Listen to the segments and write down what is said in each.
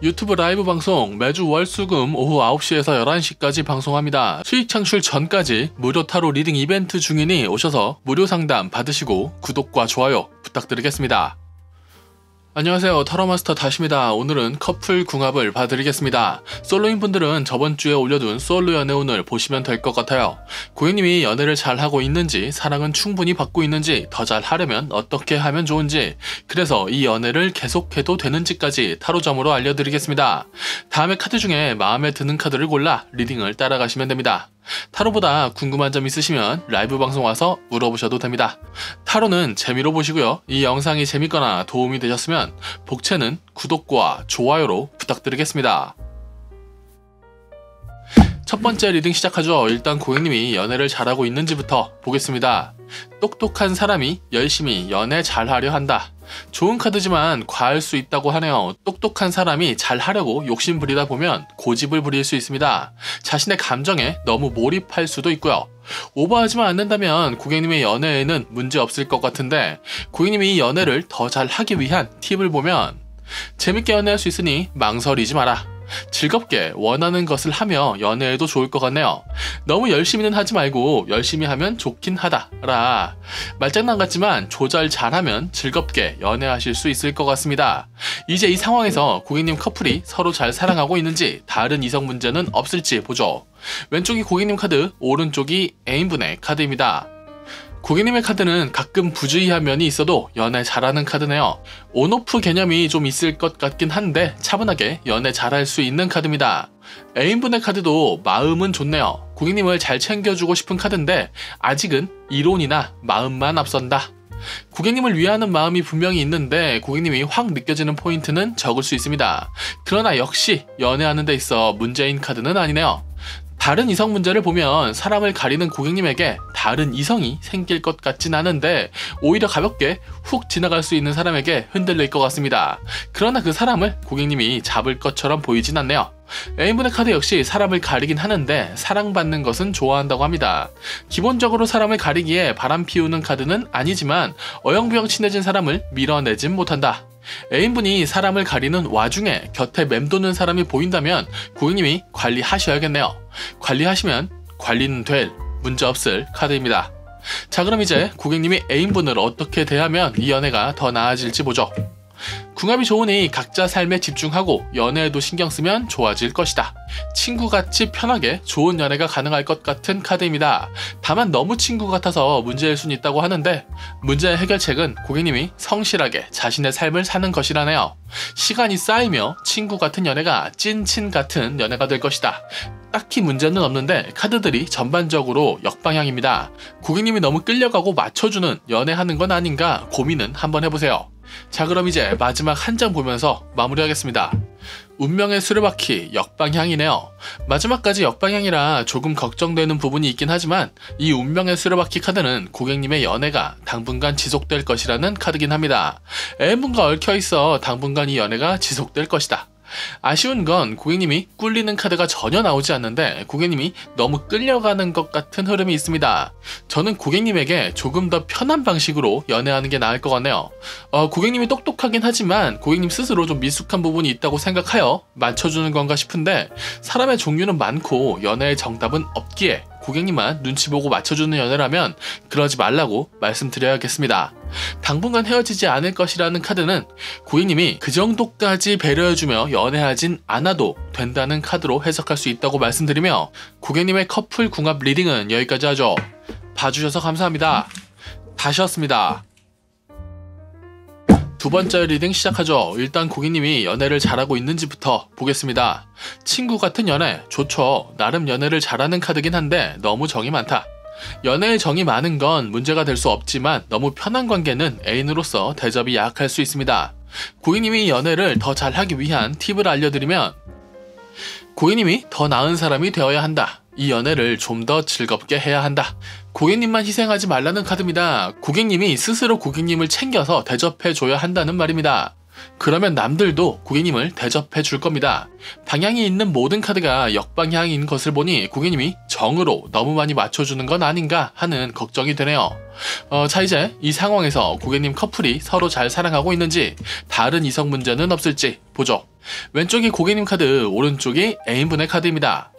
유튜브 라이브 방송 매주 월수금 오후 9시에서 11시까지 방송합니다. 수익 창출 전까지 무료 타로 리딩 이벤트 중이니 오셔서 무료 상담 받으시고 구독과 좋아요 부탁드리겠습니다. 안녕하세요, 타로마스터 다시입니다. 오늘은 커플 궁합을 봐드리겠습니다. 솔로인 분들은 저번주에 올려둔 솔로 연애운을 보시면 될 것 같아요. 고객님이 연애를 잘하고 있는지, 사랑은 충분히 받고 있는지, 더 잘하려면 어떻게 하면 좋은지, 그래서 이 연애를 계속해도 되는지까지 타로점으로 알려드리겠습니다. 다음에 카드 중에 마음에 드는 카드를 골라 리딩을 따라가시면 됩니다. 타로보다 궁금한 점 있으시면 라이브 방송 와서 물어보셔도 됩니다. 타로는 재미로 보시고요. 이 영상이 재밌거나 도움이 되셨으면 복채는 구독과 좋아요로 부탁드리겠습니다. 첫 번째 리딩 시작하죠. 일단 고객님이 연애를 잘하고 있는지부터 보겠습니다. 똑똑한 사람이 열심히 연애 잘하려 한다. 좋은 카드지만 과할 수 있다고 하네요. 똑똑한 사람이 잘하려고 욕심 부리다 보면 고집을 부릴 수 있습니다. 자신의 감정에 너무 몰입할 수도 있고요. 오버하지만 않는다면 고객님의 연애에는 문제 없을 것 같은데, 고객님이 이 연애를 더 잘하기 위한 팁을 보면 재밌게 연애할 수 있으니 망설이지 마라. 즐겁게 원하는 것을 하며 연애해도 좋을 것 같네요. 너무 열심히는 하지 말고 열심히 하면 좋긴 하다라. 말장난 같지만 조절 잘하면 즐겁게 연애하실 수 있을 것 같습니다. 이제 이 상황에서 고객님 커플이 서로 잘 사랑하고 있는지, 다른 이성 문제는 없을지 보죠. 왼쪽이 고객님 카드, 오른쪽이 애인분의 카드입니다. 고객님의 카드는 가끔 부주의한 면이 있어도 연애 잘하는 카드네요. 온오프 개념이 좀 있을 것 같긴 한데 차분하게 연애 잘할 수 있는 카드입니다. 애인분의 카드도 마음은 좋네요. 고객님을 잘 챙겨주고 싶은 카드인데 아직은 이론이나 마음만 앞선다. 고객님을 위하는 마음이 분명히 있는데 고객님이 확 느껴지는 포인트는 적을 수 있습니다. 그러나 역시 연애하는 데 있어 문제인 카드는 아니네요. 다른 이성 문제를 보면 사람을 가리는 고객님에게 다른 이성이 생길 것 같진 않은데 오히려 가볍게 훅 지나갈 수 있는 사람에게 흔들릴 것 같습니다. 그러나 그 사람을 고객님이 잡을 것처럼 보이진 않네요. 애인분의 카드 역시 사람을 가리긴 하는데 사랑받는 것은 좋아한다고 합니다. 기본적으로 사람을 가리기에 바람 피우는 카드는 아니지만 어영부영 친해진 사람을 밀어내진 못한다. 애인분이 사람을 가리는 와중에 곁에 맴도는 사람이 보인다면 고객님이 관리하셔야겠네요. 관리하시면 관리는 될, 문제없을 카드입니다. 자, 그럼 이제 고객님이 애인분을 어떻게 대하면 이 연애가 더 나아질지 보죠. 궁합이 좋으니 각자 삶에 집중하고 연애에도 신경 쓰면 좋아질 것이다. 친구같이 편하게 좋은 연애가 가능할 것 같은 카드입니다. 다만 너무 친구 같아서 문제일 수는 있다고 하는데 문제의 해결책은 고객님이 성실하게 자신의 삶을 사는 것이라네요. 시간이 쌓이며 친구 같은 연애가 찐친 같은 연애가 될 것이다. 딱히 문제는 없는데 카드들이 전반적으로 역방향입니다. 고객님이 너무 끌려가고 맞춰주는 연애하는 건 아닌가 고민은 한번 해보세요. 자, 그럼 이제 마지막 한 장 보면서 마무리하겠습니다. 운명의 수레바퀴 역방향이네요. 마지막까지 역방향이라 조금 걱정되는 부분이 있긴 하지만 이 운명의 수레바퀴 카드는 고객님의 연애가 당분간 지속될 것이라는 카드긴 합니다. 애인분과 얽혀있어 당분간 이 연애가 지속될 것이다. 아쉬운 건 고객님이 꿀리는 카드가 전혀 나오지 않는데 고객님이 너무 끌려가는 것 같은 흐름이 있습니다. 저는 고객님에게 조금 더 편한 방식으로 연애하는 게 나을 것 같네요. 고객님이 똑똑하긴 하지만 고객님 스스로 좀 미숙한 부분이 있다고 생각하여 맞춰주는 건가 싶은데 사람의 종류는 많고 연애의 정답은 없기에 고객님만 눈치 보고 맞춰주는 연애라면 그러지 말라고 말씀드려야겠습니다. 당분간 헤어지지 않을 것이라는 카드는 고객님이 그 정도까지 배려해주며 연애하진 않아도 된다는 카드로 해석할 수 있다고 말씀드리며 고객님의 커플 궁합 리딩은 여기까지 하죠. 봐주셔서 감사합니다. 다시였습니다. 두 번째 리딩 시작하죠. 일단 고객님이 연애를 잘하고 있는지부터 보겠습니다. 친구 같은 연애 좋죠. 나름 연애를 잘하는 카드긴 한데 너무 정이 많다. 연애에 정이 많은 건 문제가 될 수 없지만 너무 편한 관계는 애인으로서 대접이 약할 수 있습니다. 고객님이 연애를 더 잘하기 위한 팁을 알려드리면 고객님이 더 나은 사람이 되어야 한다. 이 연애를 좀 더 즐겁게 해야 한다. 고객님만 희생하지 말라는 카드입니다. 고객님이 스스로 고객님을 챙겨서 대접해줘야 한다는 말입니다. 그러면 남들도 고객님을 대접해 줄 겁니다. 방향이 있는 모든 카드가 역방향인 것을 보니 고객님이 정으로 너무 많이 맞춰주는 건 아닌가 하는 걱정이 되네요. 자, 이제 이 상황에서 고객님 커플이 서로 잘 사랑하고 있는지 다른 이성 문제는 없을지 보죠. 왼쪽이 고객님 카드, 오른쪽이 애인분의 카드입니다.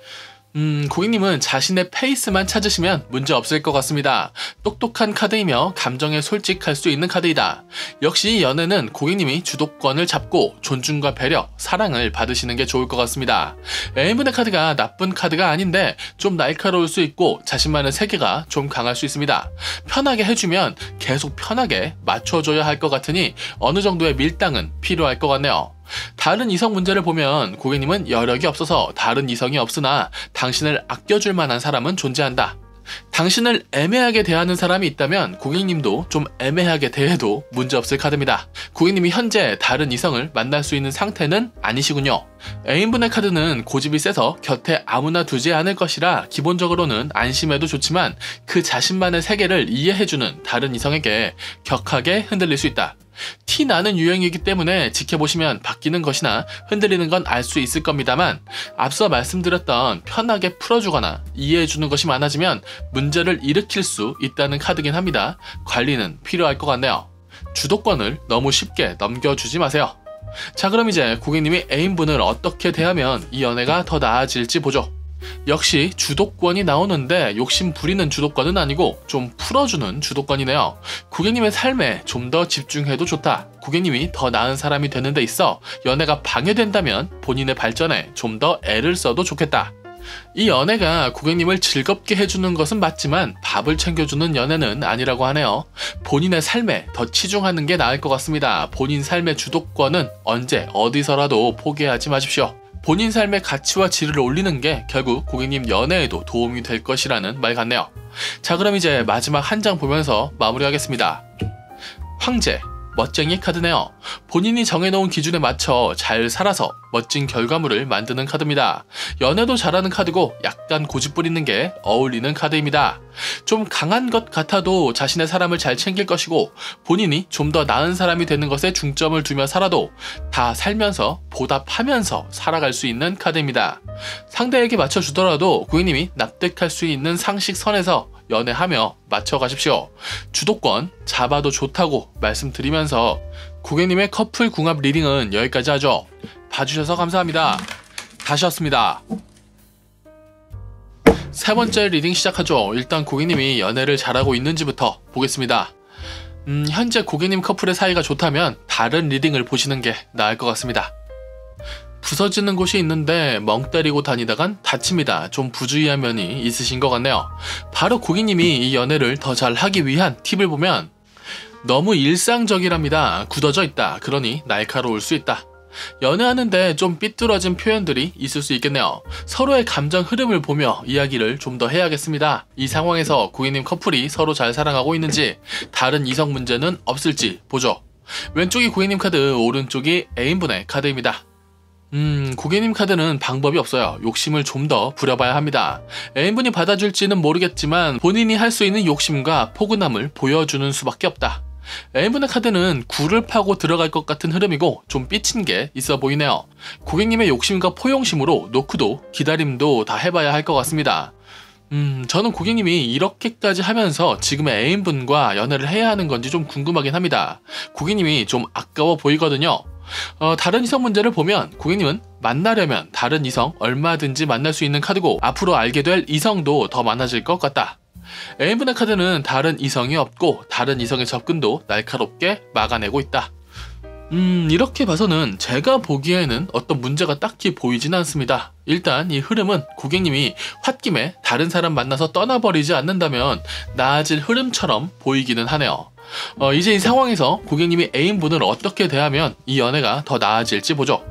고객님은 자신의 페이스만 찾으시면 문제 없을 것 같습니다. 똑똑한 카드이며 감정에 솔직할 수 있는 카드이다. 역시 연애는 고객님이 주도권을 잡고 존중과 배려, 사랑을 받으시는 게 좋을 것 같습니다. 애인분의 카드가 나쁜 카드가 아닌데 좀 날카로울 수 있고 자신만의 세계가 좀 강할 수 있습니다. 편하게 해주면 계속 편하게 맞춰줘야 할 것 같으니 어느 정도의 밀당은 필요할 것 같네요. 다른 이성 문제를 보면 고객님은 여력이 없어서 다른 이성이 없으나 당신을 아껴줄 만한 사람은 존재한다. 당신을 애매하게 대하는 사람이 있다면 고객님도 좀 애매하게 대해도 문제없을 카드입니다. 고객님이 현재 다른 이성을 만날 수 있는 상태는 아니시군요. 애인분의 카드는 고집이 세서 곁에 아무나 두지 않을 것이라 기본적으로는 안심해도 좋지만 그 자신만의 세계를 이해해주는 다른 이성에게 격하게 흔들릴 수 있다. 티 나는 유형이기 때문에 지켜보시면 바뀌는 것이나 흔들리는 건 알 수 있을 겁니다만 앞서 말씀드렸던 편하게 풀어주거나 이해해주는 것이 많아지면 문제를 일으킬 수 있다는 카드긴 합니다. 관리는 필요할 것 같네요. 주도권을 너무 쉽게 넘겨주지 마세요. 자, 그럼 이제 고객님이 애인분을 어떻게 대하면 이 연애가 더 나아질지 보죠. 역시 주도권이 나오는데 욕심 부리는 주도권은 아니고 좀 풀어주는 주도권이네요. 고객님의 삶에 좀 더 집중해도 좋다. 고객님이 더 나은 사람이 되는 데 있어 연애가 방해된다면 본인의 발전에 좀 더 애를 써도 좋겠다. 이 연애가 고객님을 즐겁게 해주는 것은 맞지만 밥을 챙겨주는 연애는 아니라고 하네요. 본인의 삶에 더 치중하는 게 나을 것 같습니다. 본인 삶의 주도권은 언제 어디서라도 포기하지 마십시오. 본인 삶의 가치와 질을 올리는 게 결국 고객님 연애에도 도움이 될 것이라는 말 같네요. 자, 그럼 이제 마지막 한 장 보면서 마무리하겠습니다. 황제, 멋쟁이 카드네요. 본인이 정해놓은 기준에 맞춰 잘 살아서 멋진 결과물을 만드는 카드입니다. 연애도 잘하는 카드고 약간 고집 부리는 게 어울리는 카드입니다. 좀 강한 것 같아도 자신의 사람을 잘 챙길 것이고 본인이 좀 더 나은 사람이 되는 것에 중점을 두며 살아도 다 살면서 보답하면서 살아갈 수 있는 카드입니다. 상대에게 맞춰주더라도 고객님이 납득할 수 있는 상식선에서 연애하며 맞춰가십시오. 주도권 잡아도 좋다고 말씀드리면서 고객님의 커플 궁합 리딩은 여기까지 하죠. 봐주셔서 감사합니다. 다시 왔습니다. 세 번째 리딩 시작하죠. 일단 고객님이 연애를 잘하고 있는지부터 보겠습니다. 현재 고객님 커플의 사이가 좋다면 다른 리딩을 보시는 게 나을 것 같습니다. 부서지는 곳이 있는데 멍 때리고 다니다간 다칩니다. 좀 부주의한 면이 있으신 것 같네요. 바로 고객님이 이 연애를 더 잘하기 위한 팁을 보면 너무 일상적이랍니다. 굳어져 있다. 그러니 날카로울 수 있다. 연애하는데 좀 삐뚤어진 표현들이 있을 수 있겠네요. 서로의 감정 흐름을 보며 이야기를 좀 더 해야겠습니다. 이 상황에서 고객님 커플이 서로 잘 사랑하고 있는지 다른 이성 문제는 없을지 보죠. 왼쪽이 고객님 카드, 오른쪽이 애인분의 카드입니다. 고객님 카드는 방법이 없어요. 욕심을 좀 더 부려봐야 합니다. 애인분이 받아줄지는 모르겠지만 본인이 할 수 있는 욕심과 포근함을 보여주는 수밖에 없다. 애인분의 카드는 굴을 파고 들어갈 것 같은 흐름이고 좀 삐친 게 있어 보이네요. 고객님의 욕심과 포용심으로 노크도 기다림도 다 해봐야 할 것 같습니다. 저는 고객님이 이렇게까지 하면서 지금의 애인분과 연애를 해야 하는 건지 좀 궁금하긴 합니다. 고객님이 좀 아까워 보이거든요. 다른 이성 문제를 보면 고객님은 만나려면 다른 이성 얼마든지 만날 수 있는 카드고 앞으로 알게 될 이성도 더 많아질 것 같다. 애인분의 카드는 다른 이성이 없고 다른 이성의 접근도 날카롭게 막아내고 있다. 이렇게 봐서는 제가 보기에는 어떤 문제가 딱히 보이진 않습니다. 일단 이 흐름은 고객님이 홧김에 다른 사람 만나서 떠나버리지 않는다면 나아질 흐름처럼 보이기는 하네요. 이제 이 상황에서 고객님이 애인분을 어떻게 대하면 이 연애가 더 나아질지 보죠.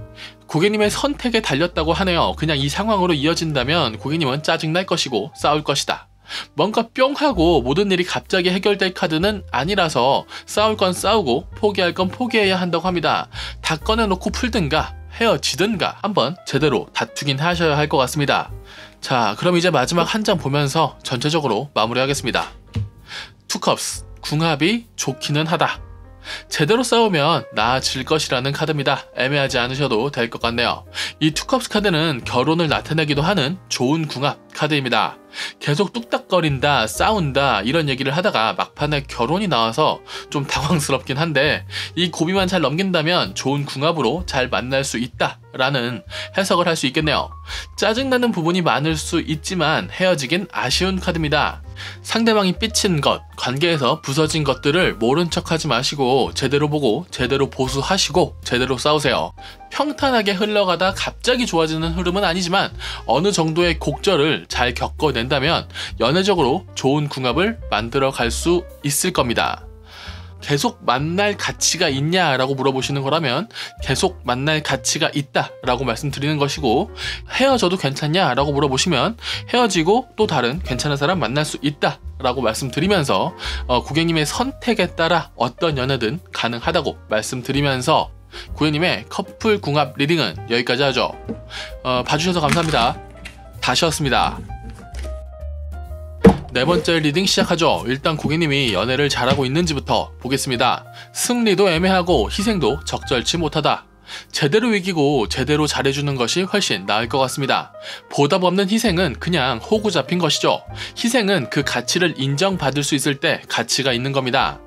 고객님의 선택에 달렸다고 하네요. 그냥 이 상황으로 이어진다면 고객님은 짜증날 것이고 싸울 것이다. 뭔가 뿅 하고 모든 일이 갑자기 해결될 카드는 아니라서 싸울 건 싸우고 포기할 건 포기해야 한다고 합니다. 다 꺼내놓고 풀든가 헤어지든가 한번 제대로 다투긴 하셔야 할 것 같습니다. 자, 그럼 이제 마지막 한 장 보면서 전체적으로 마무리하겠습니다. 투 컵스, 궁합이 좋기는 하다. 제대로 싸우면 나아질 것이라는 카드입니다. 애매하지 않으셔도 될 것 같네요. 이 투컵스 카드는 결혼을 나타내기도 하는 좋은 궁합 카드입니다. 계속 뚝딱거린다, 싸운다 이런 얘기를 하다가 막판에 결혼이 나와서 좀 당황스럽긴 한데 이 고비만 잘 넘긴다면 좋은 궁합으로 잘 만날 수 있다 라는 해석을 할 수 있겠네요. 짜증나는 부분이 많을 수 있지만 헤어지긴 아쉬운 카드입니다. 상대방이 삐친 것, 관계에서 부서진 것들을 모른 척 하지 마시고 제대로 보고 제대로 보수하시고 제대로 싸우세요. 평탄하게 흘러가다 갑자기 좋아지는 흐름은 아니지만 어느 정도의 곡절을 잘 겪어낸다면 연애적으로 좋은 궁합을 만들어 갈 수 있을 겁니다. 계속 만날 가치가 있냐라고 물어보시는 거라면 계속 만날 가치가 있다라고 말씀드리는 것이고, 헤어져도 괜찮냐라고 물어보시면 헤어지고 또 다른 괜찮은 사람 만날 수 있다라고 말씀드리면서 고객님의 선택에 따라 어떤 연애든 가능하다고 말씀드리면서 고객님의 커플 궁합 리딩은 여기까지 하죠. 봐주셔서 감사합니다. 다시였습니다. 네 번째 리딩 시작하죠. 일단 고객님이 연애를 잘하고 있는지부터 보겠습니다. 승리도 애매하고 희생도 적절치 못하다. 제대로 이기고 제대로 잘해주는 것이 훨씬 나을 것 같습니다. 보답 없는 희생은 그냥 호구 잡힌 것이죠. 희생은 그 가치를 인정받을 수 있을 때 가치가 있는 겁니다.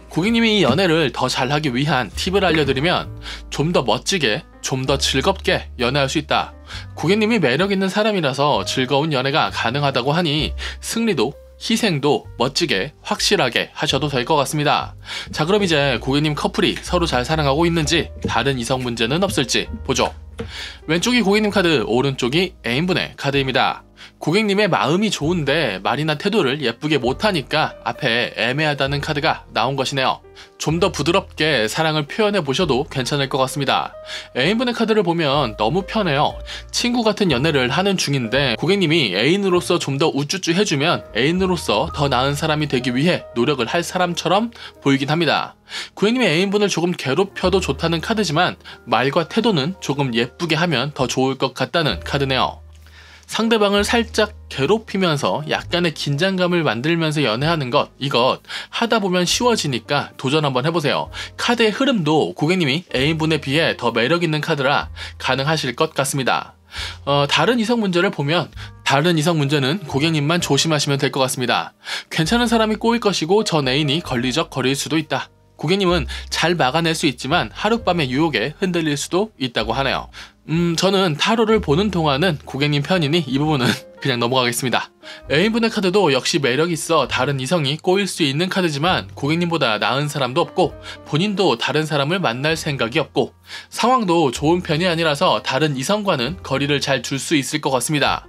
고객님이 이 연애를 더 잘하기 위한 팁을 알려드리면 좀 더 멋지게, 좀 더 즐겁게 연애할 수 있다. 고객님이 매력있는 사람이라서 즐거운 연애가 가능하다고 하니 승리도 희생도 멋지게 확실하게 하셔도 될 것 같습니다. 자, 그럼 이제 고객님 커플이 서로 잘 사랑하고 있는지 다른 이성 문제는 없을지 보죠. 왼쪽이 고객님 카드, 오른쪽이 애인분의 카드입니다. 고객님의 마음이 좋은데 말이나 태도를 예쁘게 못하니까 앞에 애매하다는 카드가 나온 것이네요. 좀 더 부드럽게 사랑을 표현해 보셔도 괜찮을 것 같습니다. 애인분의 카드를 보면 너무 편해요. 친구 같은 연애를 하는 중인데 고객님이 애인으로서 좀 더 우쭈쭈 해주면 애인으로서 더 나은 사람이 되기 위해 노력을 할 사람처럼 보이긴 합니다. 고객님의 애인분을 조금 괴롭혀도 좋다는 카드지만 말과 태도는 조금 예쁘게 하면 더 좋을 것 같다는 카드네요. 상대방을 살짝 괴롭히면서 약간의 긴장감을 만들면서 연애하는 것, 이것 하다 보면 쉬워지니까 도전 한번 해보세요. 카드의 흐름도 고객님이 애인분에 비해 더 매력있는 카드라 가능하실 것 같습니다. 다른 이성 문제를 보면 다른 이성 문제는 고객님만 조심하시면 될 것 같습니다. 괜찮은 사람이 꼬일 것이고 전 애인이 걸리적거릴 수도 있다. 고객님은 잘 막아낼 수 있지만 하룻밤의 유혹에 흔들릴 수도 있다고 하네요. 저는 타로를 보는 동안은 고객님 편이니 이 부분은 그냥 넘어가겠습니다. 애인분의 카드도 역시 매력있어 다른 이성이 꼬일 수 있는 카드지만 고객님보다 나은 사람도 없고 본인도 다른 사람을 만날 생각이 없고 상황도 좋은 편이 아니라서 다른 이성과는 거리를 잘 둘 수 있을 것 같습니다.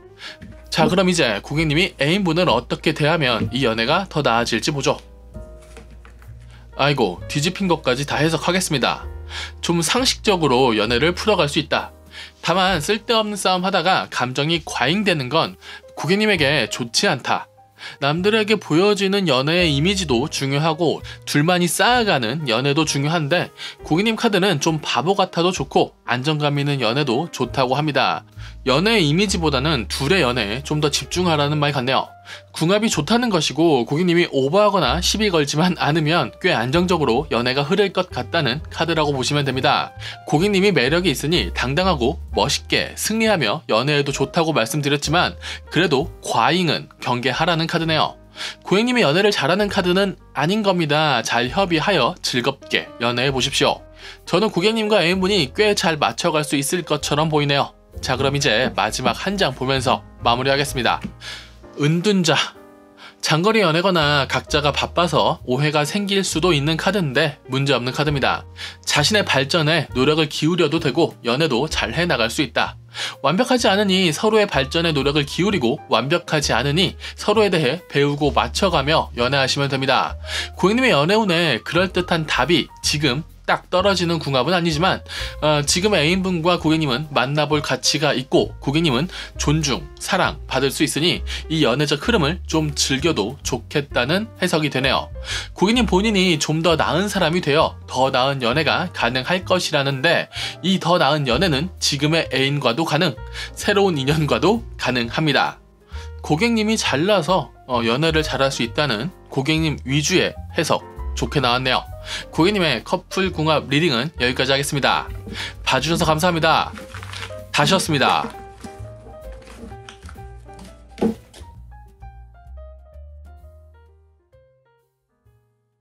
자, 그럼 이제 고객님이 애인분을 어떻게 대하면 이 연애가 더 나아질지 보죠. 아이고, 뒤집힌 것까지 다 해석하겠습니다. 좀 상식적으로 연애를 풀어갈 수 있다. 다만 쓸데없는 싸움 하다가 감정이 과잉되는 건 고객님에게 좋지 않다. 남들에게 보여지는 연애의 이미지도 중요하고 둘만이 쌓아가는 연애도 중요한데 고객님 카드는 좀 바보 같아도 좋고 안정감 있는 연애도 좋다고 합니다. 연애의 이미지보다는 둘의 연애에 좀 더 집중하라는 말 같네요. 궁합이 좋다는 것이고 고객님이 오버하거나 시비 걸지만 않으면 꽤 안정적으로 연애가 흐를 것 같다는 카드라고 보시면 됩니다. 고객님이 매력이 있으니 당당하고 멋있게 승리하며 연애에도 좋다고 말씀드렸지만 그래도 과잉은 경계하라는 카드네요. 고객님이 연애를 잘하는 카드는 아닌 겁니다. 잘 협의하여 즐겁게 연애해 보십시오. 저는 고객님과 애인분이 꽤 잘 맞춰갈 수 있을 것처럼 보이네요. 자, 그럼 이제 마지막 한 장 보면서 마무리하겠습니다. 은둔자. 장거리 연애거나 각자가 바빠서 오해가 생길 수도 있는 카드인데 문제없는 카드입니다. 자신의 발전에 노력을 기울여도 되고 연애도 잘 해나갈 수 있다. 완벽하지 않으니 서로의 발전에 노력을 기울이고 완벽하지 않으니 서로에 대해 배우고 맞춰가며 연애하시면 됩니다. 고객님의 연애운에 그럴듯한 답이 지금 딱 떨어지는 궁합은 아니지만 지금 애인분과 고객님은 만나볼 가치가 있고 고객님은 존중, 사랑 받을 수 있으니 이 연애적 흐름을 좀 즐겨도 좋겠다는 해석이 되네요. 고객님 본인이 좀 더 나은 사람이 되어 더 나은 연애가 가능할 것이라는데 이 더 나은 연애는 지금의 애인과도 가능, 새로운 인연과도 가능합니다. 고객님이 잘나서 연애를 잘할 수 있다는 고객님 위주의 해석 좋게 나왔네요. 고객님의 커플 궁합 리딩은 여기까지 하겠습니다. 봐주셔서 감사합니다. 다시였습니다.